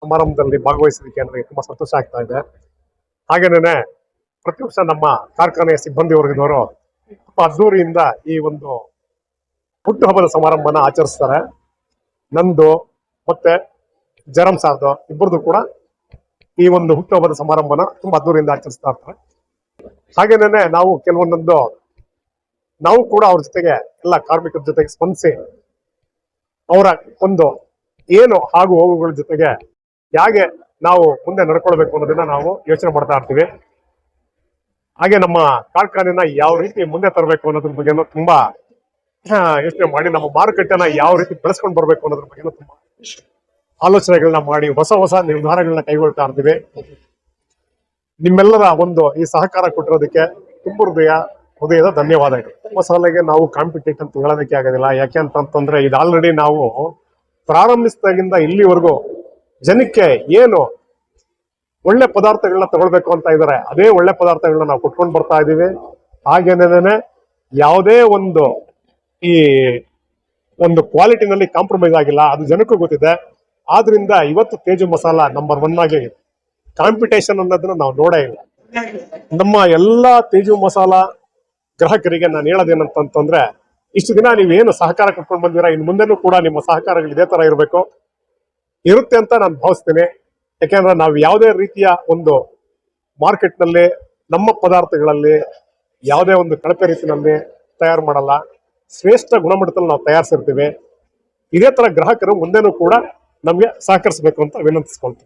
ಸಮಾರಂಭದಲ್ಲಿ ಭಾಗವಹಿಸಲಿಕ್ಕೆ ನನಗೆ ತುಂಬಾ ಸಂತೋಷ ಆಗ್ತಾ ಇದೆ. ಹಾಗೇನೆ ಪ್ರತಿ ವರ್ಷ ನಮ್ಮ ಕಾರ್ಖಾನೆಯ ಸಿಬ್ಬಂದಿ ವರ್ಗದವರು ತುಂಬಾ ಅದ್ದೂರಿಯಿಂದ ಈ ಒಂದು ಹುಟ್ಟುಹಬ್ಬದ ಸಮಾರಂಭನ ಆಚರಿಸ್ತಾರೆ. ನಂದು ಮತ್ತೆ ಜರಂ ಸಾರ್ದು ಇಬ್ಬರದು ಕೂಡ ಈ ಒಂದು ಹುಟ್ಟುಹಬ್ಬದ ಸಮಾರಂಭನ ತುಂಬಾ ಅದ್ದೂರಿಯಿಂದ ಆಚರಿಸ್ತಾ ಇರ್ತಾರೆ. ಹಾಗೇನೆ ನಾವು ಕೂಡ ಅವ್ರ ಜೊತೆಗೆ ಎಲ್ಲ ಕಾರ್ಮಿಕರ ಜೊತೆಗೆ ಸ್ಪಂದಿಸಿ ಅವರ ಒಂದು ಏನು ಹಾಗೂ ಹೋಗುಗಳ ಜೊತೆಗೆ ಹೇಗೆ ನಾವು ಮುಂದೆ ನಡ್ಕೊಳ್ಬೇಕು ಅನ್ನೋದನ್ನ ನಾವು ಯೋಚನೆ ಮಾಡ್ತಾ ಇರ್ತೀವಿ. ಹಾಗೆ ನಮ್ಮ ಕಾರ್ಖಾನೆನ ಯಾವ ರೀತಿ ಮುಂದೆ ತರಬೇಕು ಅನ್ನೋದ್ರ ಬಗ್ಗೆ ತುಂಬಾ ಯೋಚನೆ ಮಾಡಿ ನಮ್ಮ ಮಾರುಕಟ್ಟೆನ ಯಾವ ರೀತಿ ಬೆಳೆಸ್ಕೊಂಡು ಬರ್ಬೇಕು ಅನ್ನೋದ್ರ ಬಗ್ಗೆ ತುಂಬಾ ಆಲೋಚನೆಗಳನ್ನ ಮಾಡಿ ಹೊಸ ನಿರ್ಧಾರಗಳನ್ನ ಕೈಗೊಳ್ತಾ ಇರ್ತೀವಿ. ನಿಮ್ಮೆಲ್ಲರ ಒಂದು ಈ ಸಹಕಾರ ಕೊಟ್ಟಿರೋದಕ್ಕೆ ತುಂಬ ಹೃದಯದ ಧನ್ಯವಾದಗಳು. ಮಸಾಲೆಗೆ ನಾವು ಕಾಂಪಿಟೇಟ್ ಅಂತ ಹೇಳೋದಕ್ಕೆ ಆಗೋದಿಲ್ಲ. ಯಾಕೆ ಅಂತಂದ್ರೆ ಇದು ಆಲ್ರೆಡಿ ನಾವು ಪ್ರಾರಂಭಿಸಿದಾಗಿಂದ ಇಲ್ಲಿವರೆಗೂ ಜನಕ್ಕೆ ಏನು ಒಳ್ಳೆ ಪದಾರ್ಥಗಳನ್ನ ತಗೊಳ್ಬೇಕು ಅಂತ ಇದ್ದಾರೆ ಅದೇ ಒಳ್ಳೆ ಪದಾರ್ಥಗಳನ್ನ ನಾವು ಕೊಟ್ಕೊಂಡು ಬರ್ತಾ ಇದೀವಿ. ಹಾಗೇನೆ ಯಾವುದೇ ಈ ಒಂದು ಕ್ವಾಲಿಟಿನಲ್ಲಿ ಕಾಂಪ್ರಮೈಸ್ ಆಗಿಲ್ಲ, ಅದು ಜನಕ್ಕೂ ಗೊತ್ತಿದೆ. ಆದ್ರಿಂದ ಇವತ್ತು ತೇಜು ಮಸಾಲ ನಂಬರ್ 1 ಆಗಿ ಕಾಂಪಿಟೇಷನ್ ಅನ್ನೋದನ್ನ ನಾವು ನೋಡೇ ಇಲ್ಲ. ನಮ್ಮ ಎಲ್ಲಾ ತೇಜು ಮಸಾಲ ಗ್ರಾಹಕರಿಗೆ ನಾನು ಹೇಳೋದೇನಂತಂದ್ರೆ, ಇಷ್ಟು ದಿನ ನೀವೇನು ಸಹಕಾರ ಕೊಟ್ಕೊಂಡು ಬಂದಿರಾ, ಇನ್ನು ಮುಂದೆನೂ ಕೂಡ ನಿಮ್ಮ ಸಹಕಾರಗಳು ಇದೇ ತರ ಇರುತ್ತೆ ಅಂತ ನಾನು ಭಾವಿಸ್ತೀನಿ. ಯಾಕೆಂದ್ರೆ ನಾವು ಯಾವುದೇ ರೀತಿಯ ಒಂದು ಮಾರ್ಕೆಟ್ ನಲ್ಲಿ ನಮ್ಮ ಪದಾರ್ಥಗಳಲ್ಲಿ ಯಾವುದೇ ಒಂದು ಕಳಪೆ ರೀತಿಯಲ್ಲಿ ತಯಾರು ಮಾಡಲ್ಲ. ಶ್ರೇಷ್ಠ ಗುಣಮಟ್ಟದಲ್ಲಿ ನಾವು ತಯಾರಿಸಿರ್ತೀವಿ. ಇದೇ ತರ ಗ್ರಾಹಕರು ಮುಂದೆನೂ ಕೂಡ ನಮ್ಗೆ ಸಹಕರಿಸಬೇಕು ಅಂತ ವಿನಂತಿಸ್ಕೊಳ್ತೀವಿ.